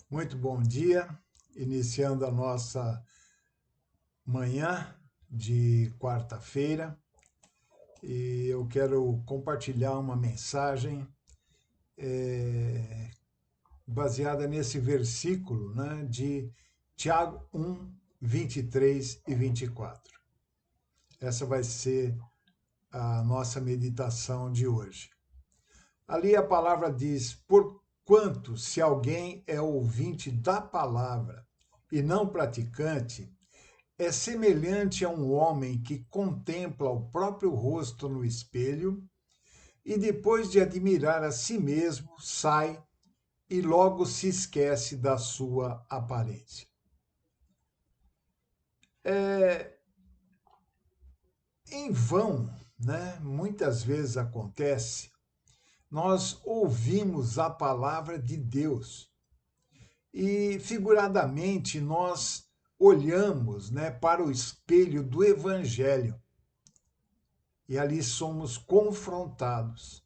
Muito bom dia, iniciando a nossa manhã de quarta-feira e eu quero compartilhar uma mensagem baseada nesse versículo, né, de Tiago 1, 23 e 24. Essa vai ser a nossa meditação de hoje. Ali a palavra diz: porquanto, se alguém é ouvinte da palavra e não praticante, é semelhante a um homem que contempla o próprio rosto no espelho e, depois de admirar a si mesmo, sai e logo se esquece da sua aparência. Em vão, né? Muitas vezes acontece, nós ouvimos a palavra de Deus e, figuradamente, nós olhamos, né, para o espelho do Evangelho e ali somos confrontados.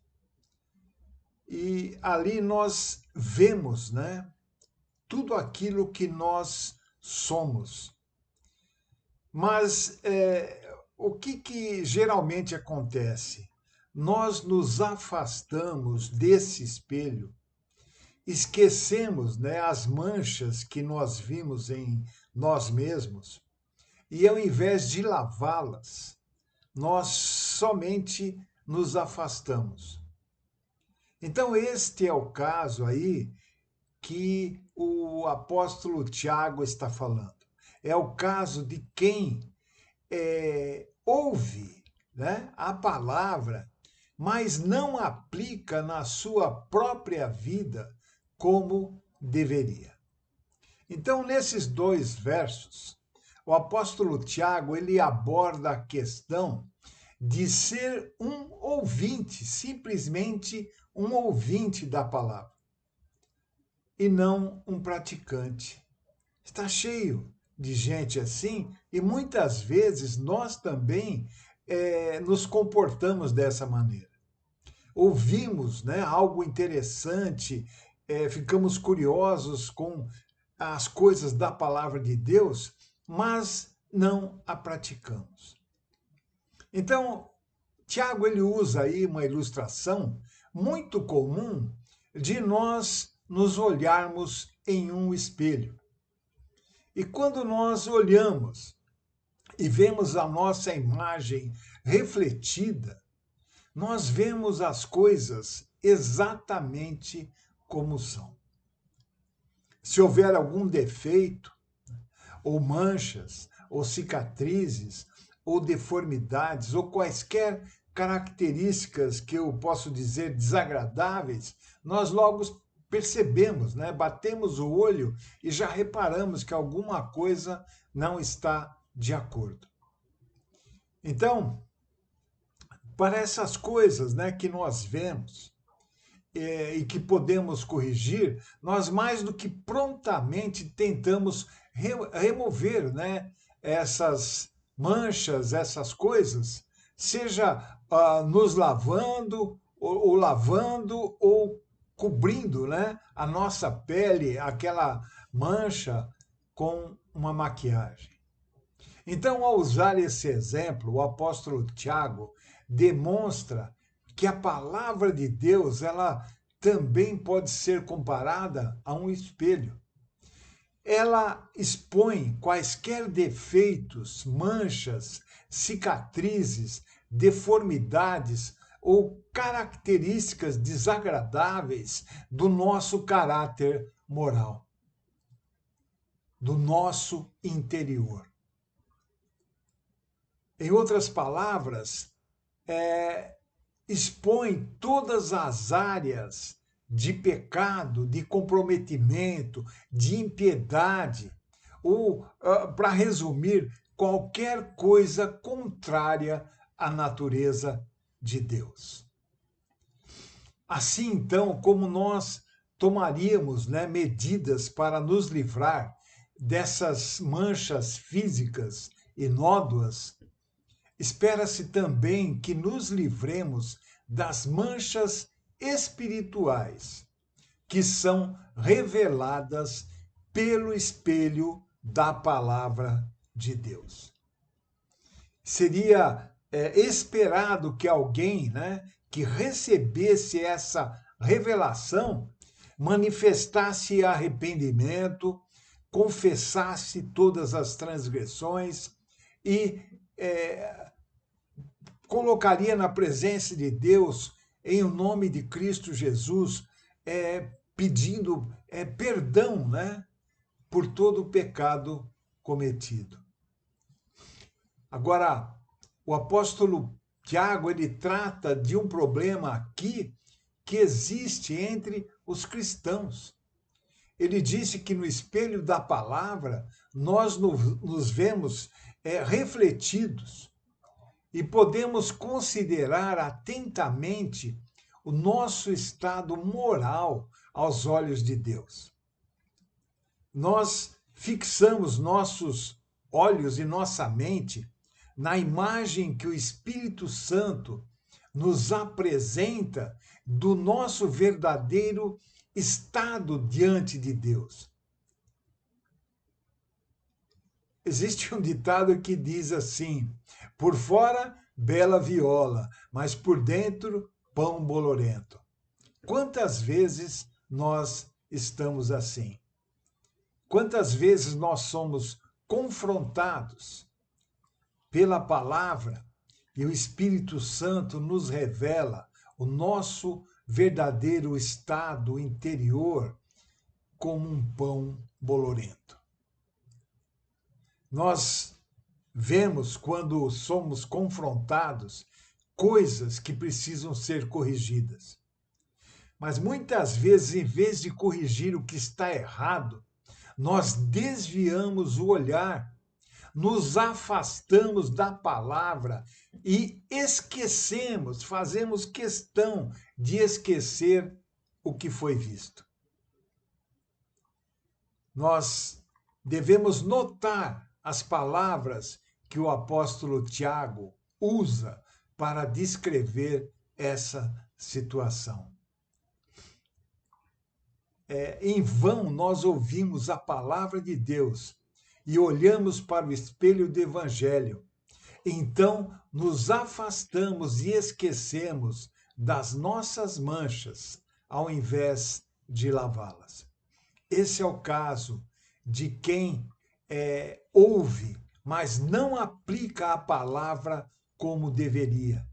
E ali nós vemos, né, tudo aquilo que nós somos. Mas o que geralmente acontece? Nós nos afastamos desse espelho, esquecemos, né, as manchas que nós vimos em nós mesmos, e ao invés de lavá-las, nós somente nos afastamos. Então, este é o caso aí que o apóstolo Tiago está falando. É o caso de quem ouve, né, a palavra, mas não aplica na sua própria vida como deveria. Então, nesses dois versos, o apóstolo Tiago ele aborda a questão de ser um ouvinte, simplesmente um ouvinte da palavra, e não um praticante. Está cheio de gente assim e muitas vezes nós também nos comportamos dessa maneira. Ouvimos, né, algo interessante, ficamos curiosos com as coisas da palavra de Deus, mas não a praticamos. Então, Tiago ele usa aí uma ilustração muito comum de nós nos olharmos em um espelho. E quando nós olhamos e vemos a nossa imagem refletida, nós vemos as coisas exatamente como são. Se houver algum defeito, ou manchas, ou cicatrizes, ou deformidades, ou quaisquer características que eu posso dizer desagradáveis, nós logo percebemos, né? Batemos o olho e já reparamos que alguma coisa não está de acordo. Então, para essas coisas, né, que nós vemos e que podemos corrigir, nós mais do que prontamente tentamos remover, né, essas manchas, essas coisas, seja nos lavando ou lavando ou cobrindo, né, a nossa pele, aquela mancha com uma maquiagem. Então, ao usar esse exemplo, o apóstolo Tiago demonstra que a palavra de Deus, ela também pode ser comparada a um espelho. Ela expõe quaisquer defeitos, manchas, cicatrizes, deformidades ou características desagradáveis do nosso caráter moral, do nosso interior. Em outras palavras, expõe todas as áreas de pecado, de comprometimento, de impiedade, ou, para resumir, qualquer coisa contrária à natureza de Deus. Assim, então, como nós tomaríamos, né, medidas para nos livrar dessas manchas físicas e nódoas, espera-se também que nos livremos das manchas espirituais, que são reveladas pelo espelho da palavra de Deus. Seria esperado que alguém, né, que recebesse essa revelação manifestasse arrependimento, confessasse todas as transgressões e colocaria na presença de Deus, em nome de Cristo Jesus, pedindo perdão, né, por todo o pecado cometido. Agora, o apóstolo Tiago, ele trata de um problema aqui que existe entre os cristãos. Ele disse que no espelho da palavra nós nos vemos refletidos e podemos considerar atentamente o nosso estado moral aos olhos de Deus. Nós fixamos nossos olhos e nossa mente na imagem que o Espírito Santo nos apresenta do nosso verdadeiro estado diante de Deus. Existe um ditado que diz assim: por fora, bela viola, mas por dentro, pão bolorento. Quantas vezes nós estamos assim? Quantas vezes nós somos confrontados pela palavra e o Espírito Santo nos revela o nosso verdadeiro estado interior como um pão bolorento. Nós vemos, quando somos confrontados, coisas que precisam ser corrigidas. Mas muitas vezes, em vez de corrigir o que está errado, nós desviamos o olhar, nos afastamos da palavra e esquecemos, fazemos questão de esquecer o que foi visto. Nós devemos notar as palavras que o apóstolo Tiago usa para descrever essa situação. Em vão nós ouvimos a palavra de Deus e olhamos para o espelho do Evangelho. Então nos afastamos e esquecemos das nossas manchas, ao invés de lavá-las. Esse é o caso de quem ouve, mas não aplica a palavra como deveria.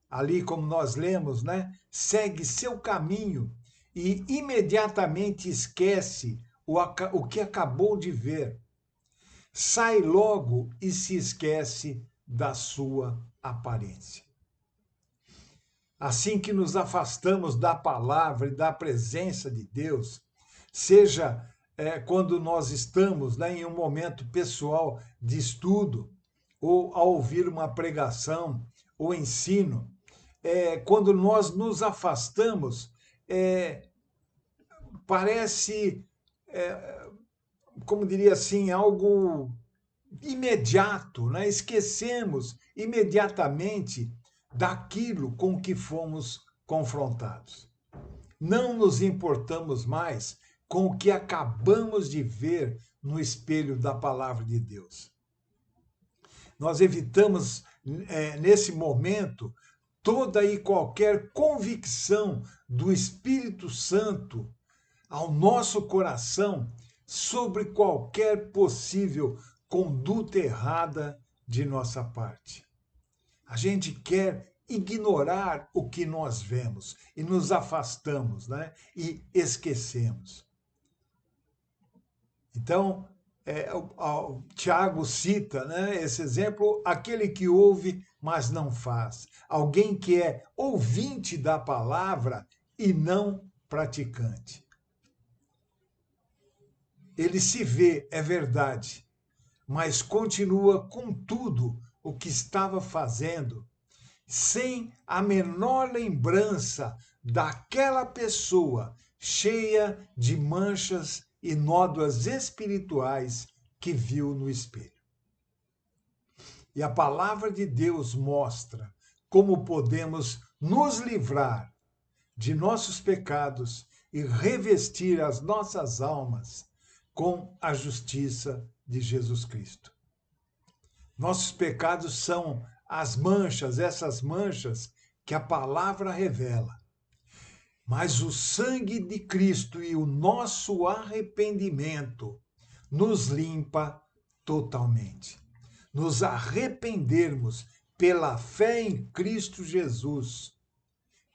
Ali, como nós lemos, né, segue seu caminho e imediatamente esquece o que acabou de ver. Sai logo e se esquece da sua aparência. Assim que nos afastamos da palavra e da presença de Deus, seja quando nós estamos, né, em um momento pessoal de estudo, ou ao ouvir uma pregação ou ensino, quando nós nos afastamos, parece, como diria assim, algo imediato, né? Esquecemos imediatamente daquilo com que fomos confrontados. Não nos importamos mais com o que acabamos de ver no espelho da palavra de Deus. Nós evitamos, nesse momento, toda e qualquer convicção do Espírito Santo ao nosso coração sobre qualquer possível conduta errada de nossa parte. A gente quer ignorar o que nós vemos e nos afastamos, né? E esquecemos. Então, o Tiago cita, né, esse exemplo: aquele que ouve, mas não faz. Alguém que é ouvinte da palavra e não praticante. Ele se vê, é verdade, mas continua com tudo o que estava fazendo, sem a menor lembrança daquela pessoa cheia de manchas e nódoas espirituais que viu no espelho. E a palavra de Deus mostra como podemos nos livrar de nossos pecados e revestir as nossas almas com a justiça de Jesus Cristo. Nossos pecados são as manchas, essas manchas que a palavra revela. Mas o sangue de Cristo e o nosso arrependimento nos limpa totalmente. Nos arrependermos pela fé em Cristo Jesus,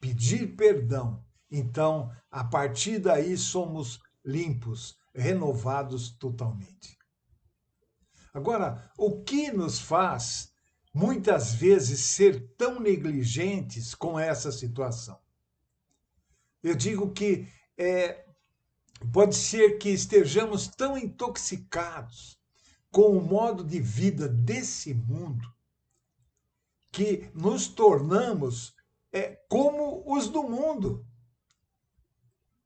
pedir perdão, então, a partir daí somos limpos, renovados totalmente. Agora, o que nos faz, muitas vezes, ser tão negligentes com essa situação? Eu digo que pode ser que estejamos tão intoxicados com o modo de vida desse mundo que nos tornamos como os do mundo.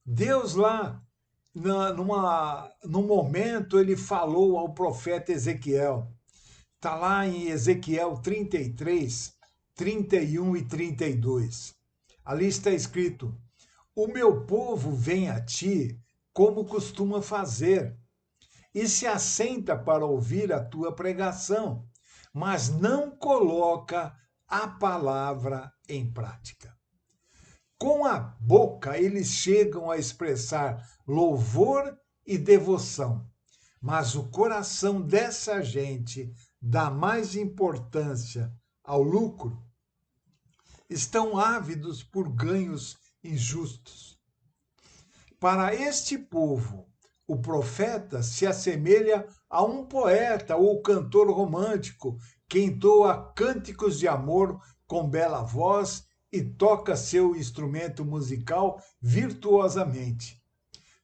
Deus lá, num momento, ele falou ao profeta Ezequiel. Está lá em Ezequiel 33, 31 e 32. Ali está escrito: o meu povo vem a ti como costuma fazer, e se assenta para ouvir a tua pregação, mas não coloca a palavra em prática. Com a boca eles chegam a expressar louvor e devoção, mas o coração dessa gente dá mais importância ao lucro. Estão ávidos por ganhos injustos. Para este povo, o profeta se assemelha a um poeta ou cantor romântico que entoa cânticos de amor com bela voz e toca seu instrumento musical virtuosamente.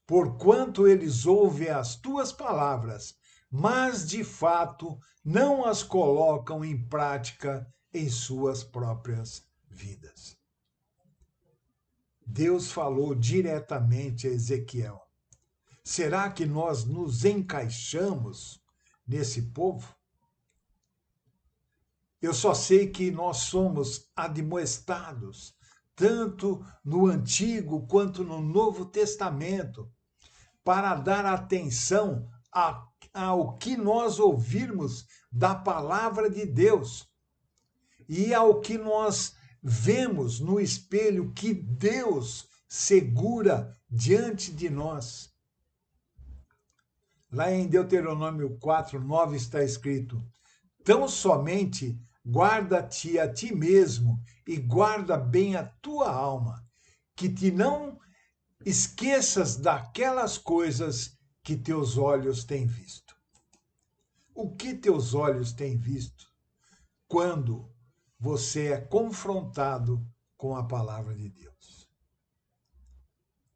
Porquanto eles ouvem as tuas palavras, mas de fato não as colocam em prática em suas próprias vidas. Deus falou diretamente a Ezequiel. Será que nós nos encaixamos nesse povo? Eu só sei que nós somos admoestados, tanto no Antigo quanto no Novo Testamento, para dar atenção ao que nós ouvirmos da palavra de Deus e ao que nós vemos no espelho que Deus segura diante de nós. Lá em Deuteronômio 4, 9 está escrito: tão somente guarda-te a ti mesmo e guarda bem a tua alma, que te não esqueças daquelas coisas que teus olhos têm visto. O que teus olhos têm visto quando você é confrontado com a palavra de Deus?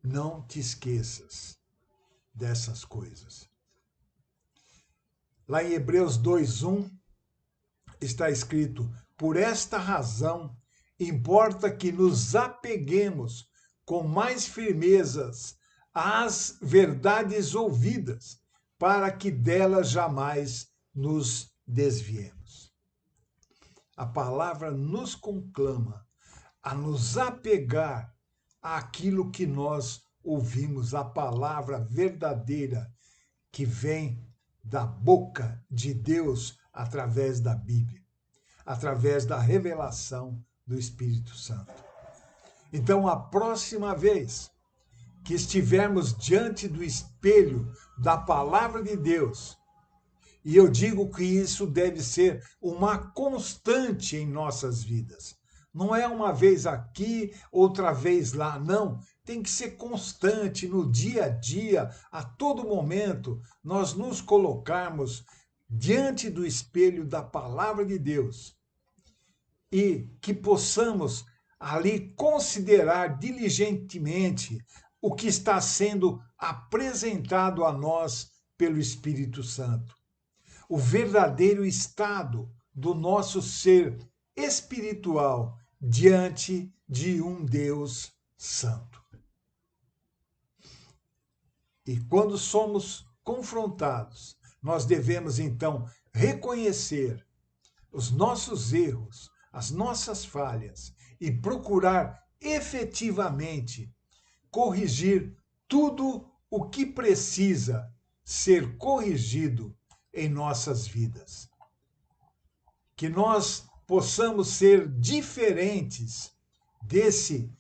Não te esqueças dessas coisas. Lá em Hebreus 2:1 está escrito: por esta razão importa que nos apeguemos com mais firmezas às verdades ouvidas, para que delas jamais nos desviemos. A palavra nos conclama a nos apegar àquilo que nós ouvimos, a palavra verdadeira que vem da boca de Deus através da Bíblia, através da revelação do Espírito Santo. Então, a próxima vez que estivermos diante do espelho da palavra de Deus, e eu digo que isso deve ser uma constante em nossas vidas. Não é uma vez aqui, outra vez lá, não. Tem que ser constante no dia a dia, a todo momento, nós nos colocarmos diante do espelho da palavra de Deus e que possamos ali considerar diligentemente o que está sendo apresentado a nós pelo Espírito Santo. O verdadeiro estado do nosso ser espiritual diante de um Deus santo. E quando somos confrontados, nós devemos então reconhecer os nossos erros, as nossas falhas e procurar efetivamente corrigir tudo o que precisa ser corrigido em nossas vidas. Que nós possamos ser diferentes desse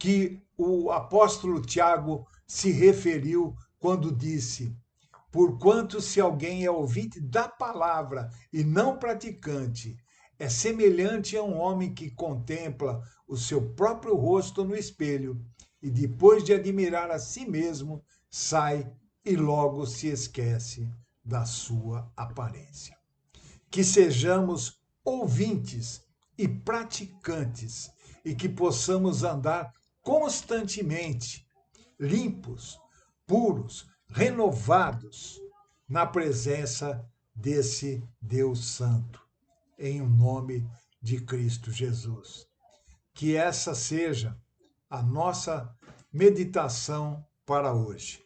que o apóstolo Tiago se referiu quando disse: porquanto se alguém é ouvinte da palavra e não praticante, é semelhante a um homem que contempla o seu próprio rosto no espelho e depois de admirar a si mesmo, sai e logo se esquece da sua aparência. Que sejamos ouvintes e praticantes e que possamos andar constantemente limpos, puros, renovados na presença desse Deus Santo, em nome de Cristo Jesus. Que essa seja a nossa meditação para hoje.